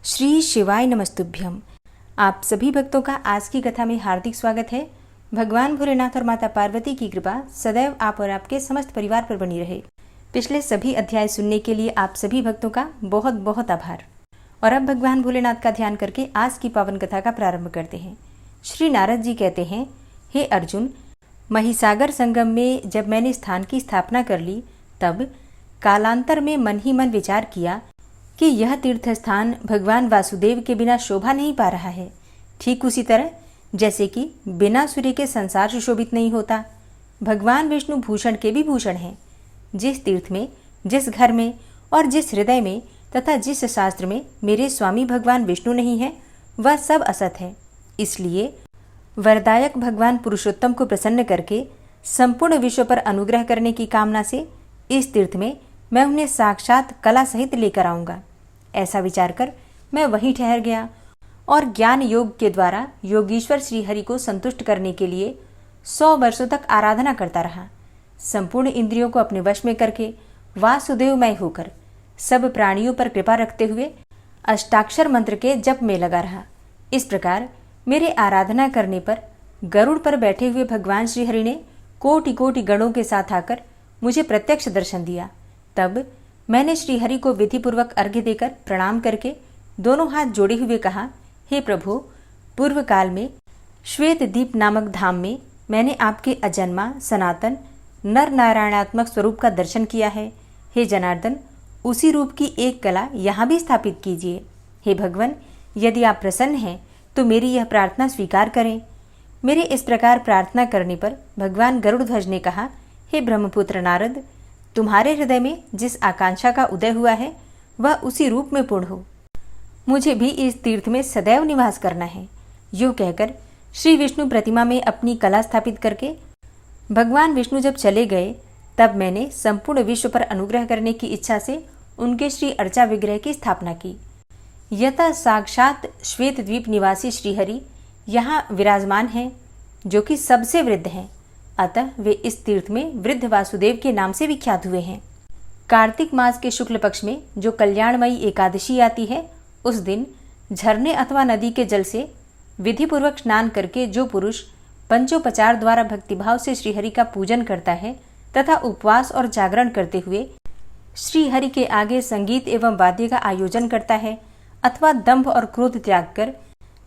श्री शिवाय नमस्तुभ्यम। आप सभी भक्तों का आज की कथा में हार्दिक स्वागत है। भगवान भोलेनाथ और माता पार्वती की कृपा सदैव आप और आपके समस्त परिवार पर बनी रहे। पिछले सभी अध्याय सुनने के लिए आप सभी भक्तों का बहुत बहुत आभार। और अब भगवान भोलेनाथ का ध्यान करके आज की पावन कथा का प्रारंभ करते हैं। श्री नारद जी कहते हैं, हे अर्जुन, महिसागर संगम में जब मैंने स्थान की स्थापना कर ली, तब कालांतर में मन ही मन विचार किया कि यह तीर्थ स्थान भगवान वासुदेव के बिना शोभा नहीं पा रहा है। ठीक उसी तरह जैसे कि बिना सूर्य के संसार सुशोभित नहीं होता। भगवान विष्णु भूषण के भी भूषण हैं। जिस तीर्थ में, जिस घर में और जिस हृदय में तथा जिस शास्त्र में मेरे स्वामी भगवान विष्णु नहीं है, वह सब असत है। इसलिए वरदायक भगवान पुरुषोत्तम को प्रसन्न करके संपूर्ण विश्व पर अनुग्रह करने की कामना से इस तीर्थ में मैं उन्हें साक्षात कला सहित लेकर आऊँगा। ऐसा विचार कर मैं वहीं ठहर गया और ज्ञान योग के द्वारा योगीश्वर श्रीहरि को संतुष्ट करने के लिए 100 वर्षों तक आराधना करता रहा। संपूर्ण इंद्रियों को अपने वश में करके वासुदेवमय होकर सब प्राणियों पर कृपा रखते हुए अष्टाक्षर मंत्र के जप में लगा रहा। इस प्रकार मेरे आराधना करने पर गरुड़ पर बैठे हुए भगवान श्रीहरि ने कोटि कोटि गणों के साथ आकर मुझे प्रत्यक्ष दर्शन दिया। तब मैंने श्रीहरि को विधिपूर्वक अर्घ्य देकर प्रणाम करके दोनों हाथ जोड़े हुए कहा, हे प्रभु, पूर्व काल में श्वेत दीप नामक धाम में मैंने आपके अजन्मा सनातन नर नारायणात्मक स्वरूप का दर्शन किया है। हे जनार्दन, उसी रूप की एक कला यहाँ भी स्थापित कीजिए। हे भगवान, यदि आप प्रसन्न हैं तो मेरी यह प्रार्थना स्वीकार करें। मेरे इस प्रकार प्रार्थना करने पर भगवान गरुड़ध्वज ने कहा, हे ब्रह्मपुत्र नारद, तुम्हारे हृदय में जिस आकांक्षा का उदय हुआ है वह उसी रूप में पूर्ण हो। मुझे भी इस तीर्थ में सदैव निवास करना है। यूँ कहकर श्री विष्णु प्रतिमा में अपनी कला स्थापित करके भगवान विष्णु जब चले गए, तब मैंने संपूर्ण विश्व पर अनुग्रह करने की इच्छा से उनके श्री अर्चा विग्रह की स्थापना की। यथा साक्षात श्वेत द्वीप निवासी श्रीहरि यहाँ विराजमान हैं, जो कि सबसे वृद्ध हैं। अतः वे इस तीर्थ में वृद्ध वासुदेव के नाम से विख्यात हुए हैं। कार्तिक मास के शुक्ल पक्ष में जो कल्याणमयी एकादशी आती है, उस दिन झरने अथवा नदी के जल से विधिपूर्वक स्नान करके जो पुरुष पंचोपचार द्वारा भक्तिभाव से श्रीहरि का पूजन करता है तथा उपवास और जागरण करते हुए श्रीहरि के आगे संगीत एवं वाद्य का आयोजन करता है अथवा दंभ और क्रोध त्याग कर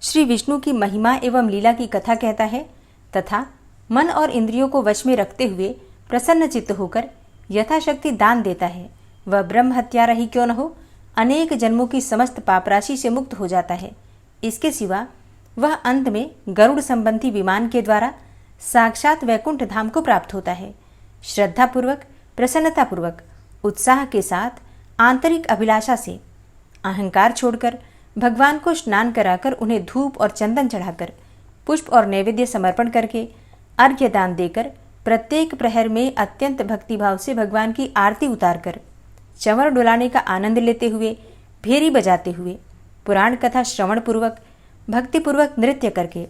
श्री विष्णु की महिमा एवं लीला की कथा कहता है तथा मन और इंद्रियों को वश में रखते हुए प्रसन्न चित्त होकर यथाशक्ति दान देता है, वह ब्रह्म हत्यारा ही क्यों न हो, अनेक जन्मों की समस्त पाप राशि से मुक्त हो जाता है। इसके सिवा वह अंत में गरुड़ संबंधी विमान के द्वारा साक्षात वैकुंठ धाम को प्राप्त होता है। श्रद्धापूर्वक, प्रसन्नतापूर्वक, उत्साह के साथ, आंतरिक अभिलाषा से अहंकार छोड़कर भगवान को स्नान कराकर उन्हें धूप और चंदन चढ़ाकर पुष्प और नैवेद्य समर्पण करके अर्घ्य दान देकर प्रत्येक प्रहर में अत्यंत भक्तिभाव से भगवान की आरती उतारकर चंवर डुलाने का आनंद लेते हुए, भेरी बजाते हुए, पुराण कथा श्रवण पूर्वक, भक्तिपूर्वक नृत्य करके,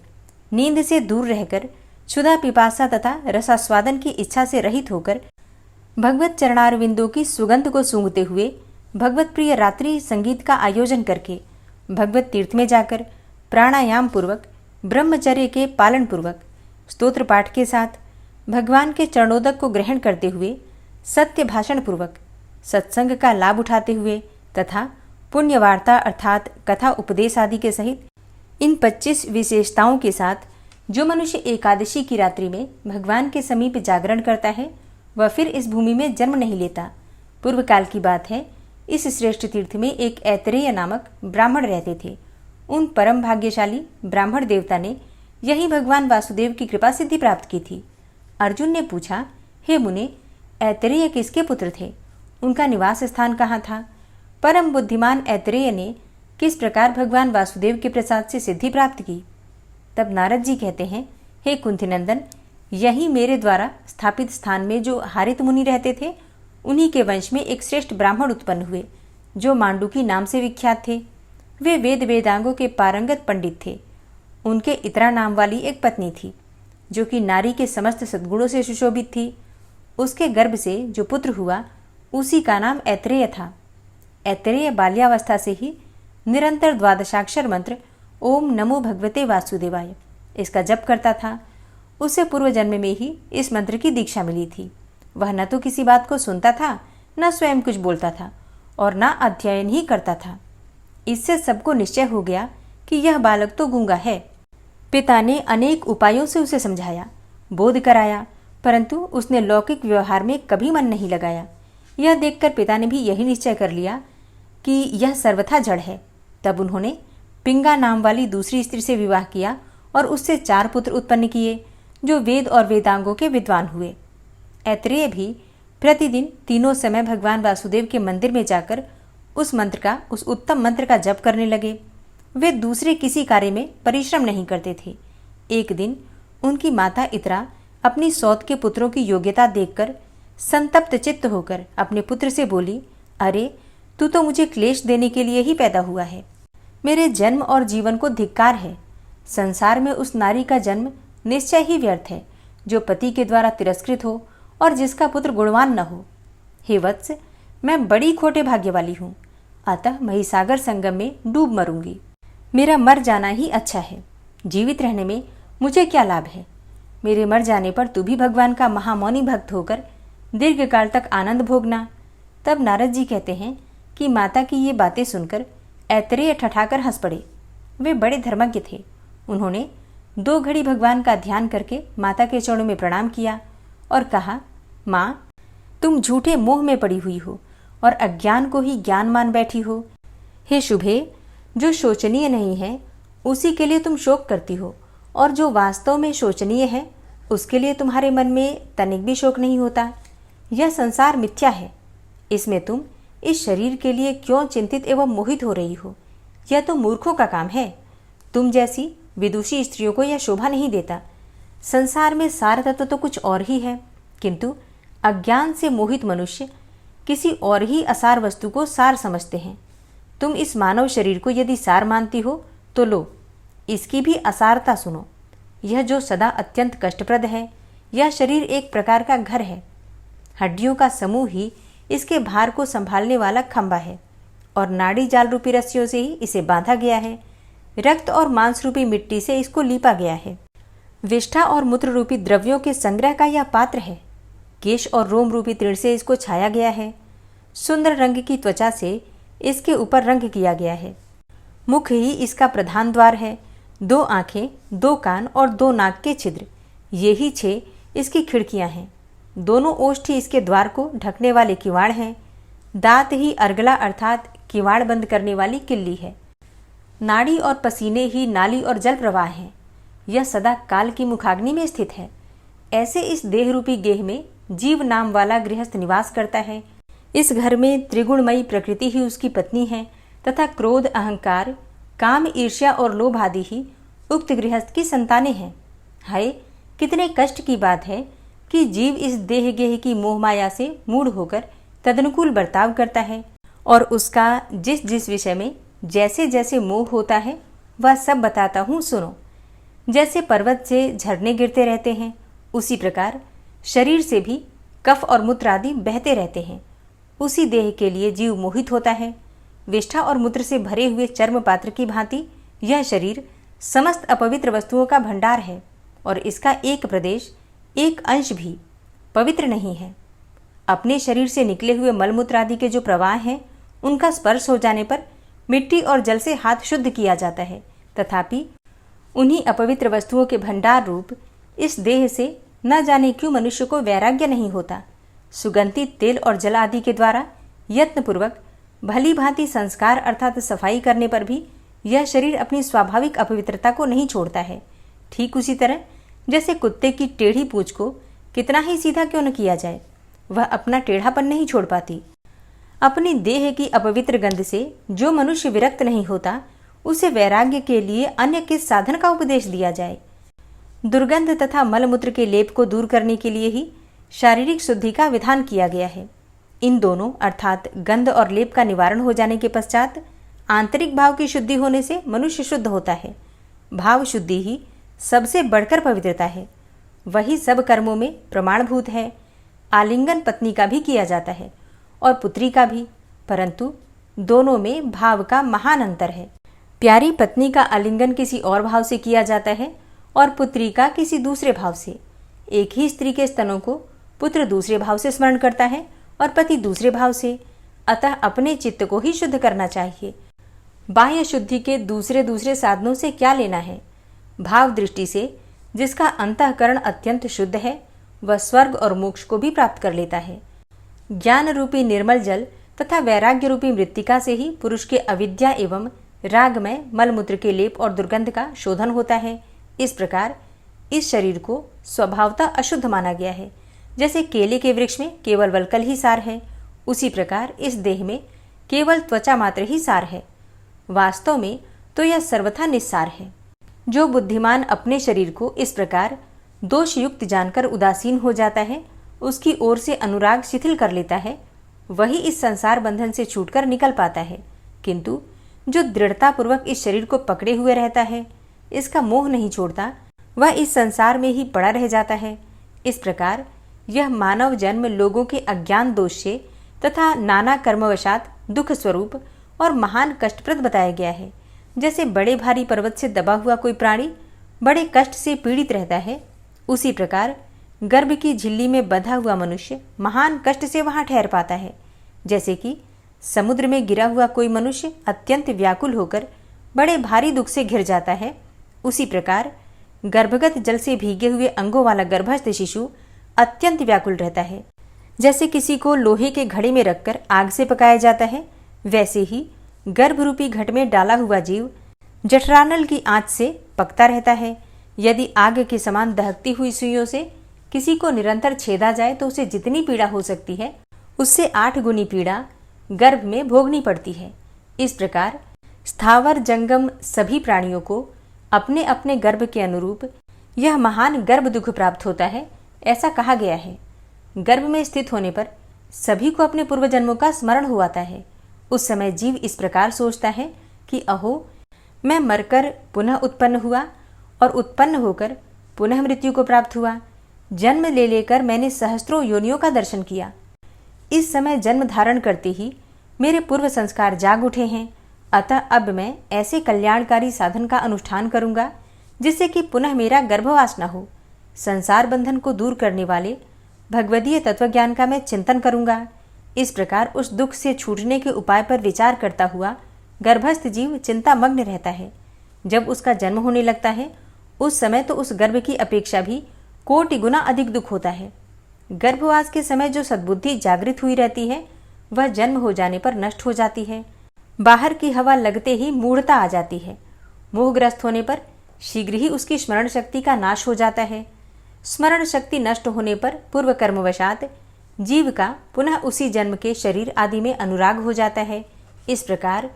नींद से दूर रहकर, क्षुधा पिपासा तथा रसास्वादन की इच्छा से रहित होकर, भगवत चरणारविंदों की सुगंध को सूंघते हुए, भगवत प्रिय रात्रि संगीत का आयोजन करके, भगवत तीर्थ में जाकर प्राणायाम पूर्वक, ब्रह्मचर्य के पालन पूर्वक, स्तोत्र पाठ के साथ भगवान के चरणोदक को ग्रहण करते हुए, सत्य भाषण पूर्वक, सत्संग का लाभ उठाते हुए तथा पुण्य वार्ता अर्थात कथा उपदेश आदि के सहित इन 25 विशेषताओं के साथ जो मनुष्य एकादशी की रात्रि में भगवान के समीप जागरण करता है, वह फिर इस भूमि में जन्म नहीं लेता। पूर्व काल की बात है, इस श्रेष्ठ तीर्थ में एक ऐतरेय नामक ब्राह्मण रहते थे। उन परम भाग्यशाली ब्राह्मण देवता ने यही भगवान वासुदेव की कृपा सिद्धि प्राप्त की थी। अर्जुन ने पूछा, हे मुने, ऐतरेय किसके पुत्र थे? उनका निवास स्थान कहाँ था? परम बुद्धिमान ऐतरेय ने किस प्रकार भगवान वासुदेव के प्रसाद से सिद्धि प्राप्त की? तब नारद जी कहते हैं, हे कुंतीनंदन, यही मेरे द्वारा स्थापित स्थान में जो हारित मुनि रहते थे, उन्हीं के वंश में एक श्रेष्ठ ब्राह्मण उत्पन्न हुए, जो मांडुकी नाम से विख्यात थे। वे वेद वेदांगों के पारंगत पंडित थे। उनके इत्रा नाम वाली एक पत्नी थी, जो कि नारी के समस्त सद्गुणों से सुशोभित थी। उसके गर्भ से जो पुत्र हुआ, उसी का नाम ऐतरेय था। ऐतरेय बाल्यावस्था से ही निरंतर द्वादशाक्षर मंत्र ओम नमो भगवते वासुदेवाय इसका जप करता था। उसे पूर्व जन्म में ही इस मंत्र की दीक्षा मिली थी। वह न तो किसी बात को सुनता था, न स्वयं कुछ बोलता था और न अध्ययन ही करता था। इससे सबको निश्चय हो गया कि यह बालक तो गूंगा है। पिता ने अनेक उपायों से उसे समझाया, बोध कराया, परंतु उसने लौकिक व्यवहार में कभी मन नहीं लगाया। यह देखकर पिता ने भी यही निश्चय कर लिया कि यह सर्वथा जड़ है। तब उन्होंने पिंगा नाम वाली दूसरी स्त्री से विवाह किया और उससे 4 पुत्र उत्पन्न किए, जो वेद और वेदांगों के विद्वान हुए। ऐत्रेय भी प्रतिदिन तीनों समय भगवान वासुदेव के मंदिर में जाकर उस उत्तम मंत्र का जप करने लगे। वे दूसरे किसी कार्य में परिश्रम नहीं करते थे। एक दिन उनकी माता इतरा अपनी सौत के पुत्रों की योग्यता देखकर संतप्त चित्त होकर अपने पुत्र से बोली, अरे तू तो मुझे क्लेश देने के लिए ही पैदा हुआ है। मेरे जन्म और जीवन को धिक्कार है। संसार में उस नारी का जन्म निश्चय ही व्यर्थ है जो पति के द्वारा तिरस्कृत हो और जिसका पुत्र गुणवान न हो। हे वत्स, मैं बड़ी खोटे भाग्य वाली हूँ, अतः महिसागर संगम में डूब मरूंगी। मेरा मर जाना ही अच्छा है। जीवित रहने में मुझे क्या लाभ है। मेरे मर जाने पर तू भी भगवान का महामौनी भक्त होकर दीर्घ काल तक आनंद भोगना। तब नारद जी कहते हैं कि माता की ये बातें सुनकर ऐतरेय ठठाकर हंस पड़े। वे बड़े धर्मज्ञ थे। उन्होंने 2 घड़ी भगवान का ध्यान करके माता के चरणों में प्रणाम किया और कहा, माँ, तुम झूठे मोह में पड़ी हुई हो और अज्ञान को ही ज्ञान मान बैठी हो। हे शुभे, जो शोचनीय नहीं है उसी के लिए तुम शोक करती हो, और जो वास्तव में शोचनीय है उसके लिए तुम्हारे मन में तनिक भी शोक नहीं होता। यह संसार मिथ्या है। इसमें तुम इस शरीर के लिए क्यों चिंतित एवं मोहित हो रही हो। यह तो मूर्खों का काम है। तुम जैसी विदुषी स्त्रियों को यह शोभा नहीं देता। संसार में सार तत्व तो कुछ और ही है, किंतु अज्ञान से मोहित मनुष्य किसी और ही असार वस्तु को सार समझते हैं। तुम इस मानव शरीर को यदि सार मानती हो तो लो, इसकी भी असारता सुनो। यह जो सदा अत्यंत कष्टप्रद है, यह शरीर एक प्रकार का घर है। हड्डियों का समूह ही इसके भार को संभालने वाला खंभा है और नाड़ी जाल रूपी रस्सियों से ही इसे बांधा गया है। रक्त और मांस रूपी मिट्टी से इसको लीपा गया है। विष्ठा और मूत्र रूपी द्रव्यों के संग्रह का यह पात्र है। केश और रोम रूपी तृण से इसको छाया गया है। सुंदर रंग की त्वचा से इसके ऊपर रंग किया गया है। मुख ही इसका प्रधान द्वार है। 2 आंखें, 2 कान और 2 नाक के छिद्र, ये ही 6 इसकी खिड़कियां हैं। दोनों ओष्ठ ही इसके द्वार को ढकने वाले किवाड़ हैं। दांत ही अर्गला अर्थात किवाड़ बंद करने वाली किल्ली है। नाड़ी और पसीने ही नाली और जल प्रवाह हैं। यह सदा काल की मुखाग्नि में स्थित है। ऐसे इस देह रूपी गेह में जीव नाम वाला गृहस्थ निवास करता है। इस घर में त्रिगुणमयी प्रकृति ही उसकी पत्नी है तथा क्रोध, अहंकार, काम, ईर्ष्या और लोभ आदि ही उक्त गृहस्थ की संतानें हैं। हाय, कितने कष्ट की बात है कि जीव इस देह गेह की मोह माया से मूढ़ होकर तदनुकूल बर्ताव करता है और उसका जिस जिस विषय में जैसे जैसे मोह होता है वह सब बताता हूँ, सुनो। जैसे पर्वत से झरने गिरते रहते हैं, उसी प्रकार शरीर से भी कफ और मूत्र आदि बहते रहते हैं। उसी देह के लिए जीव मोहित होता है। विष्ठा और मूत्र से भरे हुए चर्म पात्र की भांति यह शरीर समस्त अपवित्र वस्तुओं का भंडार है और इसका एक प्रदेश, एक अंश भी पवित्र नहीं है। अपने शरीर से निकले हुए मलमूत्र आदि के जो प्रवाह हैं, उनका स्पर्श हो जाने पर मिट्टी और जल से हाथ शुद्ध किया जाता है, तथापि उन्हीं अपवित्र वस्तुओं के भंडार रूप इस देह से न जाने क्यों मनुष्य को वैराग्य नहीं होता। सुगंधित तेल और जल आदि के द्वारा यत्नपूर्वक भली भांति संस्कार अर्थात सफाई करने पर भी यह शरीर अपनी स्वाभाविक अपवित्रता को नहीं छोड़ता है। ठीक उसी तरह जैसे कुत्ते की टेढ़ी पूंछ को कितना ही सीधा क्यों न किया जाए, वह अपना टेढ़ापन नहीं छोड़ पाती। अपनी देह की अपवित्र गंध से जो मनुष्य विरक्त नहीं होता, उसे वैराग्य के लिए अन्य किस साधन का उपदेश दिया जाए। दुर्गंध तथा मलमूत्र के लेप को दूर करने के लिए ही शारीरिक शुद्धि का विधान किया गया है। इन दोनों अर्थात गंध और लेप का निवारण हो जाने के पश्चात आंतरिक भाव की शुद्धि होने से मनुष्य शुद्ध होता है। भाव शुद्धि ही सबसे बढ़कर पवित्रता है। वही सब कर्मों में प्रमाणभूत है। आलिंगन पत्नी का भी किया जाता है और पुत्री का भी, परंतु दोनों में भाव का महान अंतर है। प्यारी पत्नी का आलिंगन किसी और भाव से किया जाता है और पुत्री का किसी दूसरे भाव से। एक ही स्त्री के स्तनों को पुत्र दूसरे भाव से स्मरण करता है और पति दूसरे भाव से। अतः अपने चित्त को ही शुद्ध करना चाहिए। बाह्य शुद्धि के दूसरे दूसरे साधनों से क्या लेना है। भाव दृष्टि से जिसका अंतःकरण अत्यंत शुद्ध है वह स्वर्ग और मोक्ष को भी प्राप्त कर लेता है। ज्ञान रूपी निर्मल जल तथा वैराग्य रूपी मृत्तिका से ही पुरुष के अविद्या एवं रागमय मलमूत्र के लेप और दुर्गंध का शोधन होता है। इस प्रकार इस शरीर को स्वभावतः अशुद्ध माना गया है। जैसे केले के वृक्ष में केवल वल्कल ही सार है, उसी प्रकार इस देह में केवल त्वचा मात्र ही सार है। वास्तव में तो यह सर्वथा निस्सार है। जो बुद्धिमान अपने शरीर को इस प्रकार दोषयुक्त जानकर उदासीन हो जाता है, उसकी ओर से अनुराग शिथिल कर लेता है, वही इस संसार बंधन से छूटकर निकल पाता है। किंतु जो दृढ़तापूर्वक इस शरीर को पकड़े हुए रहता है, इसका मोह नहीं छोड़ता, वह इस संसार में ही पड़ा रह जाता है। इस प्रकार यह मानव जन्म लोगों के अज्ञान दोष से तथा नाना कर्मवशात दुख स्वरूप और महान कष्टप्रद बताया गया है। जैसे बड़े भारी पर्वत से दबा हुआ कोई प्राणी बड़े कष्ट से पीड़ित रहता है, उसी प्रकार गर्भ की झिल्ली में बंधा हुआ मनुष्य महान कष्ट से वहां ठहर पाता है। जैसे कि समुद्र में गिरा हुआ कोई मनुष्य अत्यंत व्याकुल होकर बड़े भारी दुख से घिर जाता है, उसी प्रकार गर्भगत जल से भीगे हुए अंगों वाला गर्भस्थ शिशु अत्यंत व्याकुल रहता है। जैसे किसी को लोहे के घड़े में रखकर आग से पकाया जाता है, वैसे ही गर्भरूपी घट में डाला हुआ जीव जठरानल की आंच से पकता रहता है। यदि आग के समान दहकती हुई सुइयों से किसी को निरंतर छेदा जाए तो उसे जितनी पीड़ा हो सकती है, उससे 8 गुनी पीड़ा गर्भ में भोगनी पड़ती है। इस प्रकार स्थावर जंगम सभी प्राणियों को अपने अपने गर्भ के अनुरूप यह महान गर्भ दुख प्राप्त होता है, ऐसा कहा गया है। गर्भ में स्थित होने पर सभी को अपने पूर्व जन्मों का स्मरण हो आता है। उस समय जीव इस प्रकार सोचता है कि अहो, मैं मरकर पुनः उत्पन्न हुआ और उत्पन्न होकर पुनः मृत्यु को प्राप्त हुआ। जन्म ले लेकर मैंने सहस्त्रों योनियों का दर्शन किया। इस समय जन्म धारण करते ही मेरे पूर्व संस्कार जाग उठे हैं। अतः अब मैं ऐसे कल्याणकारी साधन का अनुष्ठान करूंगा जिससे कि पुनः मेरा गर्भवास न हो। संसार बंधन को दूर करने वाले भगवदीय तत्वज्ञान का मैं चिंतन करूंगा। इस प्रकार उस दुख से छूटने के उपाय पर विचार करता हुआ गर्भस्थ जीव चिंता मग्न रहता है। जब उसका जन्म होने लगता है, उस समय तो उस गर्भ की अपेक्षा भी कोटि गुना अधिक दुख होता है। गर्भवास के समय जो सद्बुद्धि जागृत हुई रहती है, वह जन्म हो जाने पर नष्ट हो जाती है। बाहर की हवा लगते ही मूढ़ता आ जाती है। मोहग्रस्त होने पर शीघ्र ही उसकी स्मरण शक्ति का नाश हो जाता है। स्मरण शक्ति नष्ट होने पर पूर्व कर्मवशात जीव का पुनः उसी जन्म के शरीर आदि में अनुराग हो जाता है। इस प्रकार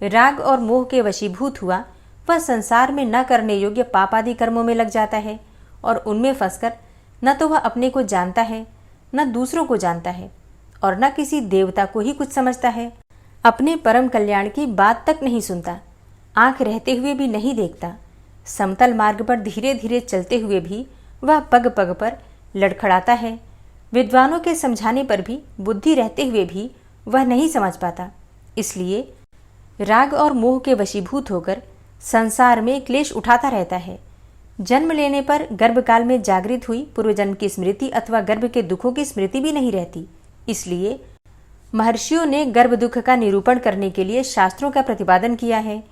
राग और मोह के वशीभूत हुआ वह संसार में न करने योग्य पाप आदि कर्मों में लग जाता है और उनमें फंसकर न तो वह अपने को जानता है, न दूसरों को जानता है और न किसी देवता को ही कुछ समझता है। अपने परम कल्याण की बात तक नहीं सुनता, आंख रहते हुए भी नहीं देखता। समतल मार्ग पर धीरे धीरे चलते हुए भी वह पग पग पर लड़खड़ाता है। विद्वानों के समझाने पर भी बुद्धि रहते हुए भी वह नहीं समझ पाता। इसलिए राग और मोह के वशीभूत होकर संसार में क्लेश उठाता रहता है। जन्म लेने पर गर्भकाल में जागृत हुई पूर्वजन्म की स्मृति अथवा गर्भ के दुखों की स्मृति भी नहीं रहती। इसलिए महर्षियों ने गर्भ दुख का निरूपण करने के लिए शास्त्रों का प्रतिपादन किया है।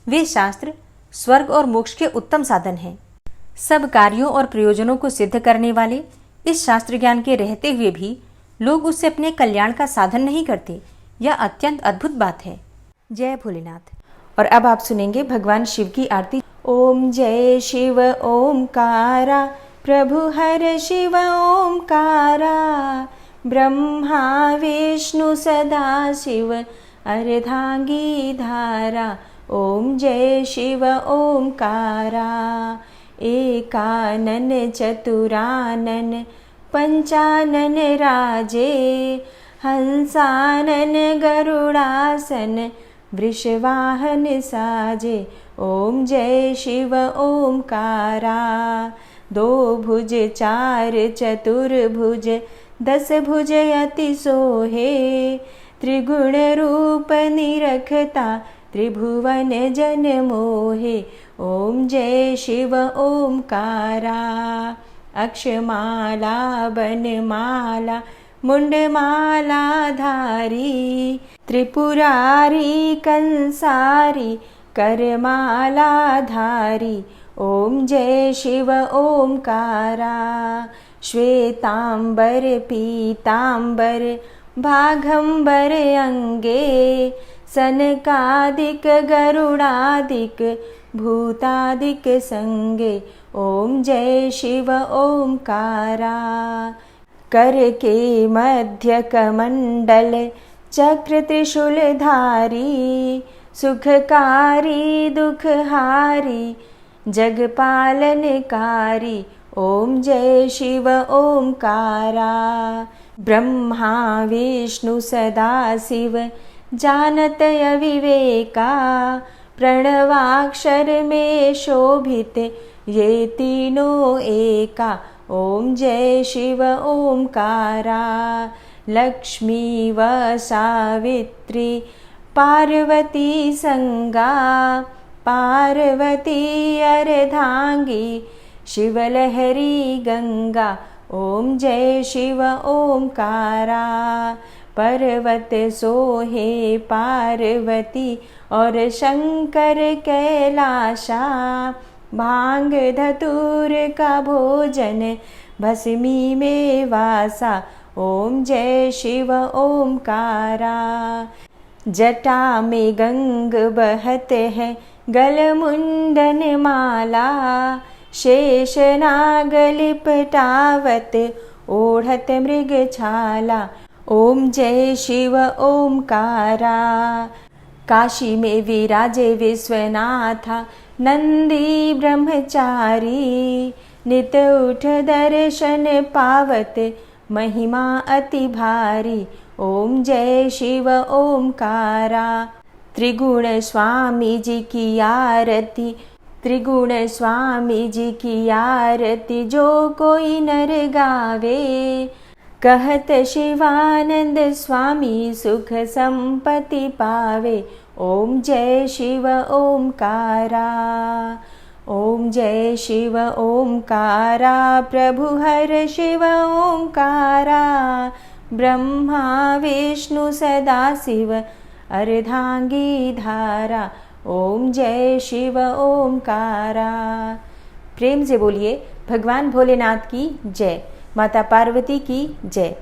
वे शास्त्र स्वर्ग और मोक्ष के उत्तम साधन हैं। सब कार्यों और प्रयोजनों को सिद्ध करने वाले इस शास्त्र ज्ञान के रहते हुए भी लोग उससे अपने कल्याण का साधन नहीं करते। यह अत्यंत अद्भुत बात है। जय भोलेनाथ। और अब आप सुनेंगे भगवान शिव की आरती। ओम जय शिव ओमकारा, प्रभु हर शिव ओमकारा, ब्रह्मा विष्णु सदा शिव अर्धांगी धारा। ओम जय शिव ओमकारा, एकानन चतुरानन पंचानन राजे, हंसानन गरुड़ासन वृषवाहन साजे। ओम जय शिव ओमकारा, दो भुज चार चतुर्भुज, 10 भुज अति सोहे, त्रिगुण रूप निरखता त्रिभुवन जन मोहे। ओम जय शिव ओमकारा। अक्षमाला बनमाला मुंडमाला धारी, त्रिपुरारी कंसारी करमाला धारी। ओम जय शिव ओमकारा। श्वेतांबर पीतांबर भागंबर अंगे, सनकादिक गरुडादिक भूतादिक संगे। ओम जय शिव ओमकारा। कर के मध्य कमंडल चक्र त्रिशूलधारी, सुखकारी दुखहारी जगपालनकारी। ओम जय शिव ओमकारा। ब्रह्मा विष्णु सदा शिव जानत अविवेका, प्रणवाक्षर में शोभित ये तीनों एका। ओम जय शिव ओमकारा। लक्ष्मी व सावित्री पार्वती संगा, पार्वती अर्धांगी शिवलहरी गंगा। ओम जय शिव ओमकारा। पर्वत सोहे पार्वती और शंकर कैलाशा, भांग धतूर का भोजन भस्मी में वासा। ओम जय शिव ओमकारा। जटा में गंग बहत है गल मुंडन माला, शेष नाग लिपटावत ओढ़त मृग छाला। ओम जय शिव ओमकारा। काशी में विराजे विश्वनाथा नंदी ब्रह्मचारी, नित उठ दर्शन पावत महिमा अति भारी। ओम जय शिव ओमकारा। त्रिगुण स्वामी जी की आरती, त्रिगुण स्वामी जी की आरती जो कोई नर गावे, कहत शिवानंद स्वामी सुख संपत्ति पावे। ओम जय शिव ओमकारा। ओम जय शिव ओमकारा। प्रभु हर शिव ओमकारा, ब्रह्मा विष्णु सदा शिव अर्धांगी धारा। ओम जय शिव ओमकारा। प्रेम से बोलिए भगवान भोलेनाथ की जय, माता पार्वती की जय।